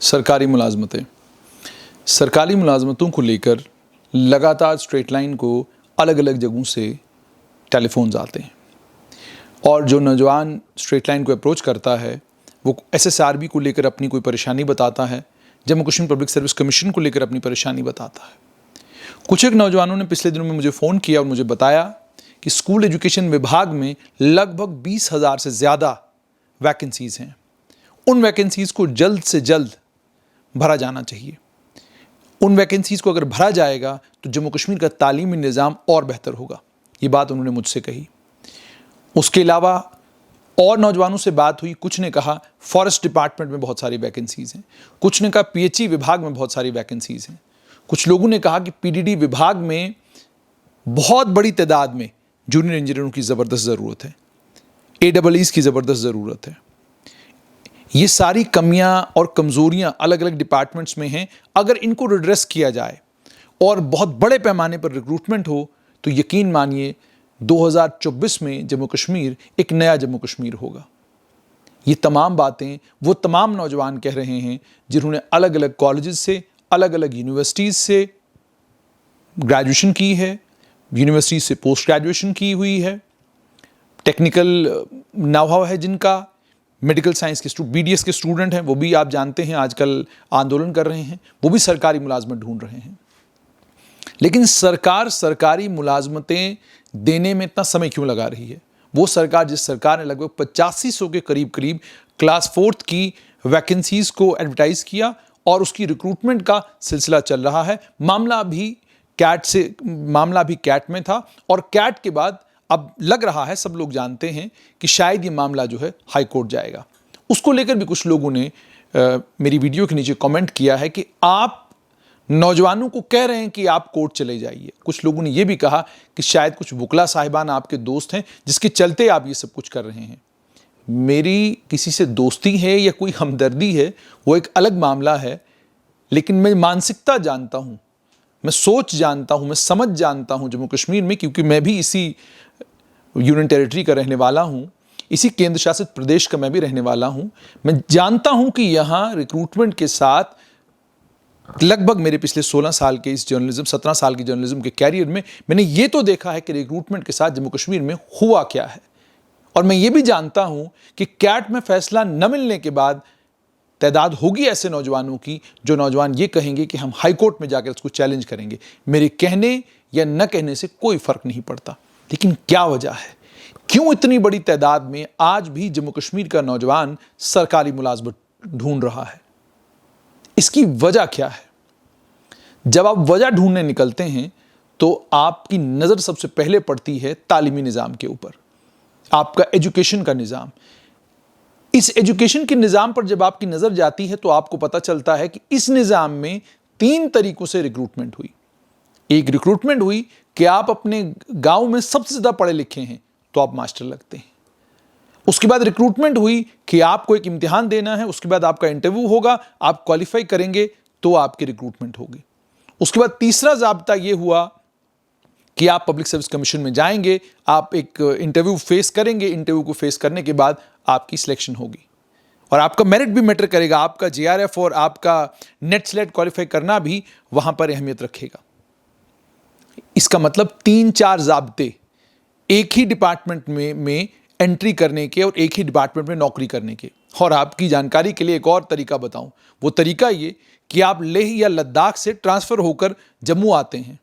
सरकारी मुलाजमतें। सरकारी मुलाजमतों को लेकर लगातार स्ट्रेट लाइन को अलग अलग जगहों से टेलीफोन्स आते हैं और जो नौजवान स्ट्रेट लाइन को अप्रोच करता है वो एसएसआरबी को लेकर अपनी कोई परेशानी बताता है, Jammu Kashmir public service commission को लेकर अपनी परेशानी बताता है। कुछ एक नौजवानों ने पिछले दिनों में मुझे फ़ोन किया और मुझे बताया कि स्कूल एजुकेशन विभाग में लगभग 20,000 से ज़्यादा वैकेंसीज़ हैं। उन वैकेंसीज़ को जल्द से जल्द भरा जाना चाहिए। उन वैकेंसीज़ को अगर भरा जाएगा तो जम्मू कश्मीर का तालीमी निज़ाम और बेहतर होगा। ये बात उन्होंने मुझसे कही। उसके अलावा और नौजवानों से बात हुई। कुछ ने कहा फॉरेस्ट डिपार्टमेंट में बहुत सारी वैकेंसीज़ हैं, कुछ ने कहा पीएचई विभाग में बहुत सारी वैकेंसीज़ हैं, कुछ लोगों ने कहा कि पीडीडी विभाग में बहुत बड़ी तादाद में जूनियर इंजीनियरों की ज़बरदस्त ज़रूरत है, AEEs की ज़बरदस्त ज़रूरत है। ये सारी कमियां और कमज़ोरियां अलग अलग डिपार्टमेंट्स में हैं। अगर इनको रिड्रेस किया जाए और बहुत बड़े पैमाने पर रिक्रूटमेंट हो तो यकीन मानिए 2024 में जम्मू कश्मीर एक नया जम्मू कश्मीर होगा। ये तमाम बातें वो तमाम नौजवान कह रहे हैं जिन्होंने अलग अलग कॉलेजेस से, अलग अलग यूनिवर्सिटीज़ से ग्रेजुएशन की है, यूनिवर्सिटी से पोस्ट ग्रेजुएशन की हुई है, टेक्निकल नॉहाउ है जिनका, मेडिकल साइंस के BDS के स्टूडेंट हैं, वो भी आप जानते हैं आजकल आंदोलन कर रहे हैं, वो भी सरकारी मुलाजमत ढूंढ रहे हैं। लेकिन सरकार सरकारी मुलाजमतें देने में इतना समय क्यों लगा रही है? वो सरकार जिस सरकार ने लगभग 8500 के करीब क्लास 4th की वैकेंसीज़ को एडवर्टाइज़ किया और उसकी रिक्रूटमेंट का सिलसिला चल रहा है। मामला भी कैट में था और कैट के बाद अब लग रहा है, सब लोग जानते हैं कि शायद ये मामला जो है हाई कोर्ट जाएगा। उसको लेकर भी कुछ लोगों ने मेरी वीडियो के नीचे कमेंट किया है कि आप नौजवानों को कह रहे हैं कि आप कोर्ट चले जाइए। कुछ लोगों ने ये भी कहा कि शायद कुछ वुकला साहिबान आपके दोस्त हैं जिसके चलते आप ये सब कुछ कर रहे हैं। मेरी किसी से दोस्ती है या कोई हमदर्दी है वो एक अलग मामला है, लेकिन मैं मानसिकता जानता हूँ, मैं सोच जानता हूँ, मैं समझ जानता हूँ जम्मू कश्मीर में, क्योंकि मैं भी इसी यूनियन टेरिटरी का रहने वाला हूँ, इसी केंद्र शासित प्रदेश का मैं भी रहने वाला हूँ। मैं जानता हूँ कि यहाँ रिक्रूटमेंट के साथ लगभग मेरे पिछले 16 साल के इस जर्नलिज्म, 17 साल की जर्नलिज्म के कैरियर में मैंने ये तो देखा है कि रिक्रूटमेंट के साथ जम्मू कश्मीर में हुआ क्या है। और मैं ये भी जानता हूँ कि कैट में फैसला न मिलने के बाद तादाद होगी ऐसे नौजवानों की जो नौजवान ये कहेंगे कि हम हाई कोर्ट में जाकर उसको चैलेंज करेंगे। मेरे कहने या न कहने से कोई फर्क नहीं पड़ता, लेकिन क्या वजह है, क्यों इतनी बड़ी तादाद में आज भी जम्मू कश्मीर का नौजवान सरकारी मुलाजमत ढूंढ रहा है? इसकी वजह क्या है? जब आप वजह ढूंढने निकलते हैं तो आपकी नज़र सबसे पहले पड़ती है तालीमी निज़ाम के ऊपर, आपका एजुकेशन का निज़ाम। इस एजुकेशन के निज़ाम पर जब आपकी नज़र जाती है तो आपको पता चलता है कि इस निज़ाम में 3 तरीकों से रिक्रूटमेंट हुई। एक रिक्रूटमेंट हुई कि आप अपने गांव में सबसे ज़्यादा पढ़े लिखे हैं तो आप मास्टर लगते हैं। उसके बाद रिक्रूटमेंट हुई कि आपको एक इम्तिहान देना है, उसके बाद आपका इंटरव्यू होगा, आप क्वालिफाई करेंगे तो आपकी रिक्रूटमेंट होगी। उसके बाद तीसरा ज़ाब्ता ये हुआ कि आप पब्लिक सर्विस कमीशन में जाएंगे, आप एक इंटरव्यू फेस करेंगे, इंटरव्यू को फेस करने के बाद आपकी सिलेक्शन होगी और आपका मेरिट भी मैटर करेगा, आपका JRF और आपका नेट स्लेट क्वालिफाई करना भी वहाँ पर अहमियत रखेगा। इसका मतलब 3-4 ज़ाब्ते एक ही डिपार्टमेंट में एंट्री करने के और एक ही डिपार्टमेंट में नौकरी करने के। और आपकी जानकारी के लिए एक और तरीका बताऊं, वो तरीका ये कि आप लेह या लद्दाख से ट्रांसफ़र होकर जम्मू आते हैं।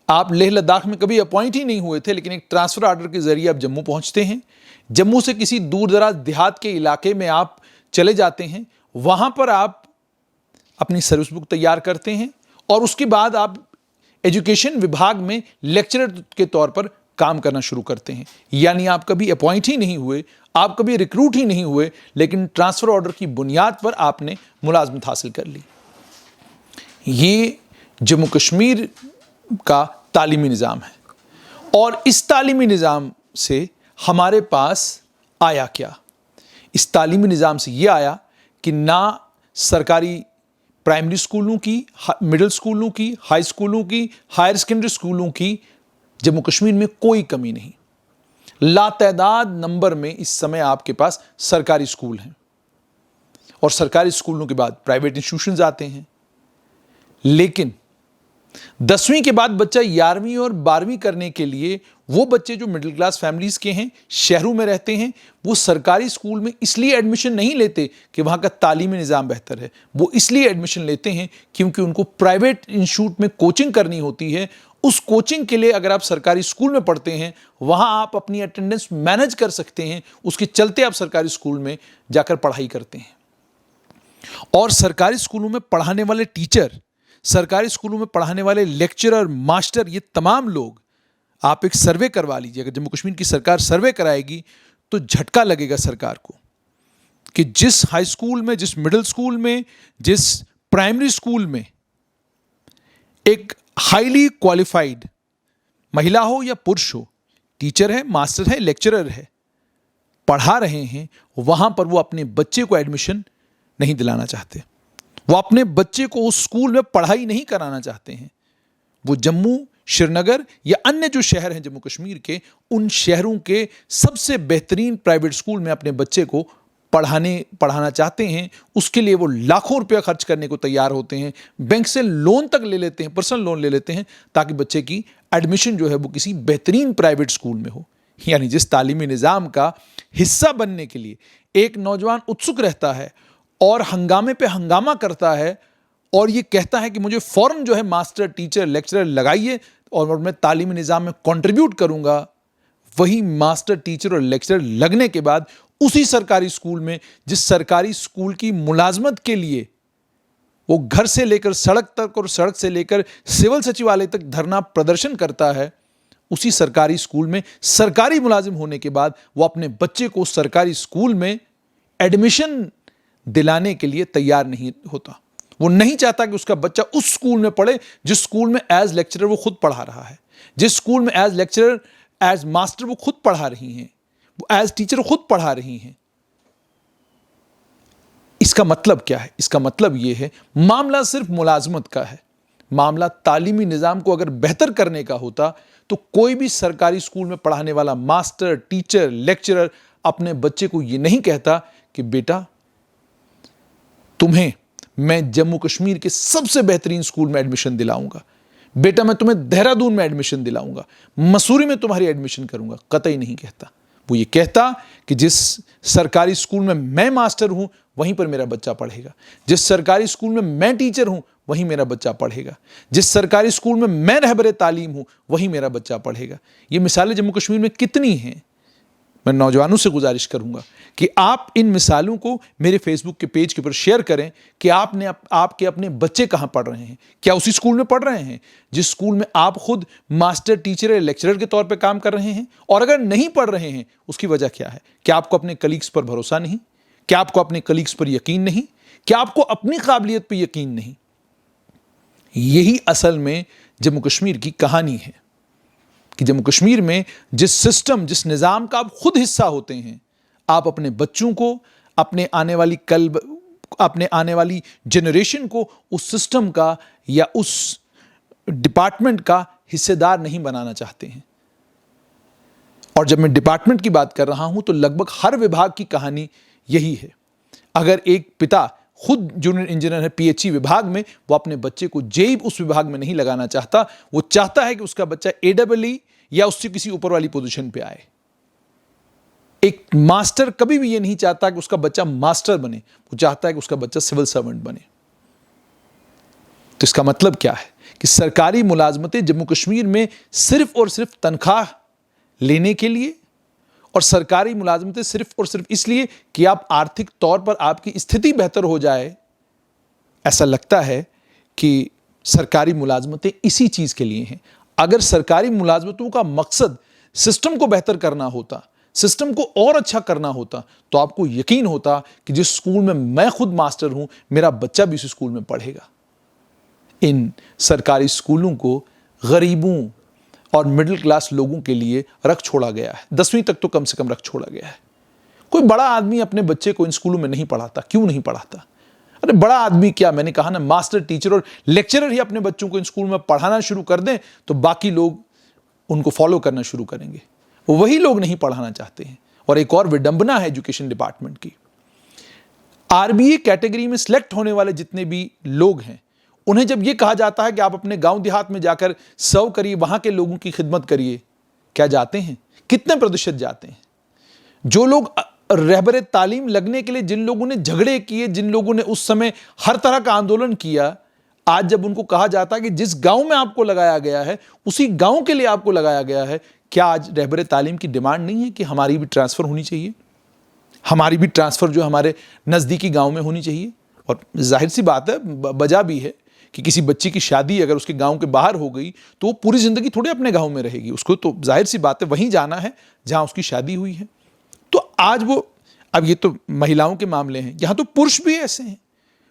आप लेह लद्दाख में कभी अपॉइंट ही नहीं हुए थे, लेकिन एक ट्रांसफ़र ऑर्डर के ज़रिए आप जम्मू पहुंचते हैं। जम्मू से किसी दूर दराज देहात के इलाके में आप चले जाते हैं, वहाँ पर आप अपनी सर्विस बुक तैयार करते हैं और उसके बाद आप एजुकेशन विभाग में लेक्चरर के तौर पर काम करना शुरू करते हैं। यानी आप कभी अपॉइंट ही नहीं हुए, आप कभी रिक्रूट ही नहीं हुए, लेकिन ट्रांसफ़र ऑर्डर की बुनियाद पर आपने मुलाजमत हासिल कर ली। ये जम्मू कश्मीर का तालीमी निज़ाम है और इस तालीमी निज़ाम से हमारे पास आया क्या? इस तालीमी निज़ाम से ये आया कि ना सरकारी प्राइमरी स्कूलों की, मिडिल स्कूलों की, हाई स्कूलों की, हायर सेकेंडरी स्कूलों की जम्मू कश्मीर में कोई कमी नहीं। लातादाद नंबर में इस समय आपके पास सरकारी स्कूल हैं और सरकारी स्कूलों के बाद प्राइवेट इंस्टीट्यूशंस आते हैं। लेकिन 10वीं के बाद बच्चा 11वीं और 12वीं करने के लिए वो बच्चे जो मिडिल क्लास फैमिलीज के हैं, शहरों में रहते हैं, वो सरकारी स्कूल में इसलिए एडमिशन नहीं लेते कि वहाँ का तालीमी निज़ाम बेहतर है। वो इसलिए एडमिशन लेते हैं क्योंकि उनको प्राइवेट इंस्टीट्यूट में कोचिंग करनी होती है। उस कोचिंग के लिए अगर आप सरकारी स्कूल में पढ़ते हैं, वहाँ आप अपनी अटेंडेंस मैनेज कर सकते हैं, उसके चलते आप सरकारी स्कूल में जाकर पढ़ाई करते हैं। और सरकारी स्कूलों में पढ़ाने वाले टीचर, सरकारी स्कूलों में पढ़ाने वाले लेक्चरर, मास्टर, ये तमाम लोग, आप एक सर्वे करवा लीजिए। अगर जम्मू कश्मीर की सरकार सर्वे कराएगी तो झटका लगेगा सरकार को कि जिस हाई स्कूल में, जिस मिडिल स्कूल में, जिस प्राइमरी स्कूल में एक हाईली क्वालिफाइड महिला हो या पुरुष हो, टीचर है, मास्टर है, लेक्चरर है, पढ़ा रहे हैं, वहां पर वो अपने बच्चे को एडमिशन नहीं दिलाना चाहते। वो अपने बच्चे को उस स्कूल में पढ़ाई नहीं कराना चाहते हैं। वो जम्मू, श्रीनगर या अन्य जो शहर हैं जम्मू कश्मीर के, उन शहरों के सबसे बेहतरीन प्राइवेट स्कूल में अपने बच्चे को पढ़ाना चाहते हैं। उसके लिए वो लाखों रुपया खर्च करने को तैयार होते हैं, बैंक से लोन तक ले लेते हैं, पर्सनल लोन ले लेते हैं, ताकि बच्चे की एडमिशन जो है वो किसी बेहतरीन प्राइवेट स्कूल में हो। यानी जिस तालीमी निज़ाम का हिस्सा बनने के लिए एक नौजवान उत्सुक रहता है और हंगामे पे हंगामा करता है और ये कहता है कि मुझे फ़ौरन जो है मास्टर, टीचर, लेक्चरर लगाइए और मैं तालीमी निज़ाम में कंट्रीब्यूट करूंगा, वही मास्टर, टीचर और लेक्चरर लगने के बाद उसी सरकारी स्कूल में, जिस सरकारी स्कूल की मुलाजमत के लिए वो घर से लेकर सड़क तक और सड़क से लेकर सिविल सचिवालय तक धरना प्रदर्शन करता है, उसी सरकारी स्कूल में सरकारी मुलाजिम होने के बाद वो अपने बच्चे को सरकारी स्कूल में एडमिशन दिलाने के लिए तैयार नहीं होता। वो नहीं चाहता कि उसका बच्चा उस स्कूल में पढ़े जिस स्कूल में एज लेक्चरर वो खुद पढ़ा रहा है, जिस स्कूल में एज लेक्चरर, एज मास्टर वो खुद पढ़ा रही हैं, वो एज टीचर खुद पढ़ा रही हैं। इसका मतलब क्या है? इसका मतलब यह है, मामला सिर्फ मुलाजमत का है। मामला तालीमी निज़ाम को अगर बेहतर करने का होता तो कोई भी सरकारी स्कूल में पढ़ाने वाला मास्टर, टीचर, लेक्चरर अपने बच्चे को यह नहीं कहता कि बेटा तुम्हें मैं जम्मू कश्मीर के सबसे बेहतरीन स्कूल में एडमिशन दिलाऊंगा, बेटा मैं तुम्हें देहरादून में एडमिशन दिलाऊंगा, मसूरी में तुम्हारी एडमिशन करूंगा। कतई नहीं कहता। वो ये कहता कि जिस सरकारी स्कूल में मैं मास्टर हूं वहीं पर मेरा बच्चा पढ़ेगा, जिस सरकारी स्कूल में मैं टीचर हूं वहीं मेरा बच्चा पढ़ेगा, जिस सरकारी स्कूल में मैं रहबरे तालीम हूं वहीं मेरा बच्चा पढ़ेगा। ये मिसालें जम्मू कश्मीर में कितनी हैं। मैं नौजवानों से गुजारिश करूंगा कि आप इन मिसालों को मेरे फेसबुक के पेज के ऊपर शेयर करें कि आपके अपने बच्चे कहां पढ़ रहे हैं, क्या उसी स्कूल में पढ़ रहे हैं जिस स्कूल में आप खुद मास्टर, टीचर या लेक्चरर के तौर पे काम कर रहे हैं। और अगर नहीं पढ़ रहे हैं उसकी वजह क्या है? क्या आपको अपने कलीग्स पर भरोसा नहीं? क्या आपको अपने कलीग्स पर यकीन नहीं? क्या आपको अपनी काबिलियत पर यकीन नहीं? यही असल में जम्मू कश्मीर की कहानी है कि जम्मू कश्मीर में जिस सिस्टम, जिस निज़ाम का आप खुद हिस्सा होते हैं, आप अपने बच्चों को, अपने आने वाली जनरेशन को उस सिस्टम का या उस डिपार्टमेंट का हिस्सेदार नहीं बनाना चाहते हैं। और जब मैं डिपार्टमेंट की बात कर रहा हूं तो लगभग हर विभाग की कहानी यही है। अगर एक पिता खुद जूनियर इंजीनियर है पीएचई विभाग में, वो अपने बच्चे को जेई उस विभाग में नहीं लगाना चाहता। वो चाहता है कि उसका बच्चा एडब्ल्यूई या उससे किसी ऊपर वाली पोजीशन पे आए। एक मास्टर कभी भी ये नहीं चाहता कि उसका बच्चा मास्टर बने, वो चाहता है कि उसका बच्चा सिविल सर्वेंट बने। तो इसका मतलब क्या है कि सरकारी मुलाजमतें जम्मू कश्मीर में सिर्फ और सिर्फ तनख्वाह लेने के लिए, और सरकारी मुलाजमतें सिर्फ और सिर्फ इसलिए कि आप आर्थिक तौर पर आपकी स्थिति बेहतर हो जाए। ऐसा लगता है कि सरकारी मुलाजमतें इसी चीज के लिए हैं। अगर सरकारी मुलाजमतों का मकसद सिस्टम को बेहतर करना होता, सिस्टम को और अच्छा करना होता, तो आपको यकीन होता कि जिस स्कूल में मैं खुद मास्टर हूं, मेरा बच्चा भी उस स्कूल में पढ़ेगा। इन सरकारी स्कूलों को गरीबों और मिडिल क्लास लोगों के लिए रख छोड़ा गया है। 10वीं तक तो कम से कम रख छोड़ा गया है। कोई बड़ा आदमी अपने बच्चे को इन स्कूलों में नहीं पढ़ाता। क्यों नहीं पढ़ाता? अरे बड़ा आदमी क्या, मैंने कहा ना, मास्टर, टीचर और लेक्चरर ही अपने बच्चों को इन स्कूल में पढ़ाना शुरू कर दें तो बाकी लोग उनको फॉलो करना शुरू करेंगे। वही लोग नहीं पढ़ाना चाहते हैं। और एक और विडंबना है एजुकेशन डिपार्टमेंट की। आरबीए कैटेगरी में सिलेक्ट होने वाले जितने भी लोग हैं, उन्हें जब यह कहा जाता है कि आप अपने गांव देहात में जाकर सर्व करिए, वहां के लोगों की खिदमत करिए, क्या जाते हैं? कितने प्रतिशत जाते हैं? जो लोग रहबरे तालीम लगने के लिए, जिन लोगों ने झगड़े किए, जिन लोगों ने उस समय हर तरह का आंदोलन किया, आज जब उनको कहा जाता है कि जिस गांव में आपको लगाया गया है उसी गांव के लिए आपको लगाया गया है, क्या आज रहबरे तालीम की डिमांड नहीं है कि हमारी भी ट्रांसफर होनी चाहिए? हमारी भी ट्रांसफर जो हमारे नज़दीकी गांव में होनी चाहिए। और जाहिर सी बात है, वजह भी है कि किसी बच्ची की शादी अगर उसके गांव के बाहर हो गई तो वो पूरी ज़िंदगी थोड़ी अपने गांव में रहेगी, उसको तो जाहिर सी बात है वहीं जाना है जहां उसकी शादी हुई है। तो आज वो, अब ये तो महिलाओं के मामले हैं, यहां तो पुरुष भी ऐसे हैं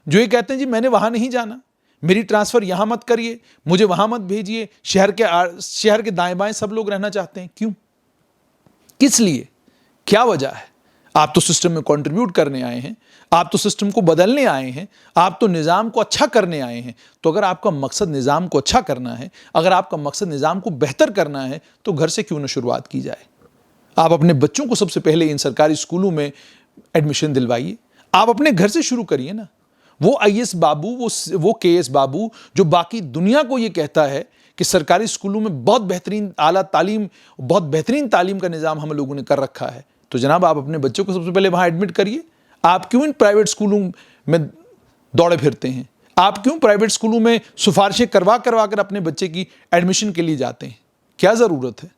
जो ये कहते हैं जी मैंने वहां नहीं जाना, मेरी ट्रांसफ़र यहां मत करिए, मुझे वहां मत भेजिए। शहर के दाएं बाएं सब लोग रहना चाहते हैं। क्यों? किस लिए? क्या वजह है? आप तो सिस्टम में कंट्रीब्यूट करने आए हैं, आप तो सिस्टम को बदलने आए हैं, आप तो निज़ाम को अच्छा करने आए हैं। तो अगर आपका मकसद निज़ाम को अच्छा करना है, अगर आपका मकसद निज़ाम को बेहतर करना है, तो घर से क्यों न शुरुआत की जाए? आप अपने बच्चों को सबसे पहले इन सरकारी स्कूलों में एडमिशन दिलवाइए। आप अपने घर से शुरू करिए ना। वो आईएएस बाबू, वो केएस बाबू जो बाकी दुनिया को ये कहता है कि सरकारी स्कूलों में बहुत बेहतरीन आला तालीम, बहुत बेहतरीन तालीम का निज़ाम हम लोगों ने कर रखा है, तो जनाब आप अपने बच्चों को सबसे पहले वहाँ एडमिट करिए। आप क्यों इन प्राइवेट स्कूलों में दौड़े फिरते हैं? आप क्यों प्राइवेट स्कूलों में सिफारिशें करवा कर अपने बच्चे की एडमिशन के लिए जाते हैं? क्या ज़रूरत है?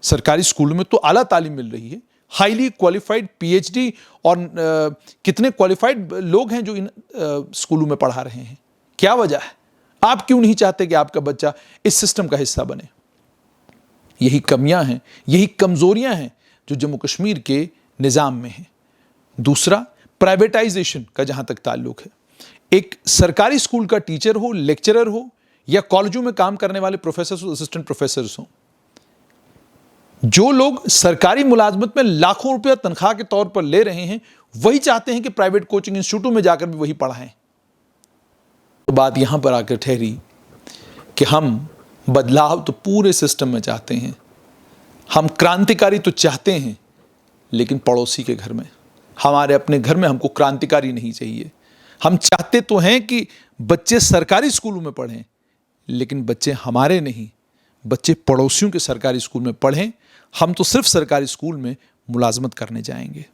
सरकारी स्कूलों में तो आला तालीम मिल रही है, हाईली क्वालिफाइड पीएचडी और कितने क्वालिफाइड लोग हैं जो इन स्कूलों में पढ़ा रहे हैं। क्या वजह है? आप क्यों नहीं चाहते कि आपका बच्चा इस सिस्टम का हिस्सा बने? यही कमियां हैं, यही कमजोरियां हैं जो जम्मू कश्मीर के निज़ाम में हैं। दूसरा, प्राइवेटाइजेशन का जहां तक ताल्लुक है, एक सरकारी स्कूल का टीचर हो, लेक्चरर हो, या कॉलेजों में काम करने वाले प्रोफेसर, असिस्टेंट प्रोफेसर्स हों, जो लोग सरकारी मुलाजमत में लाखों रुपया तनख्वाह के तौर पर ले रहे हैं, वही चाहते हैं कि प्राइवेट कोचिंग इंस्टीट्यूटों में जाकर भी वही पढ़ाएं। तो बात यहां पर आकर ठहरी कि हम बदलाव तो पूरे सिस्टम में चाहते हैं, हम क्रांतिकारी तो चाहते हैं, लेकिन पड़ोसी के घर में, हमारे अपने घर में हमको क्रांतिकारी नहीं चाहिए। हम चाहते तो हैं कि बच्चे सरकारी स्कूलों में पढ़ें, लेकिन बच्चे हमारे नहीं, बच्चे पड़ोसियों के सरकारी स्कूल में पढ़ें। हम तो सिर्फ सरकारी स्कूल में मुलाजमत करने जाएंगे।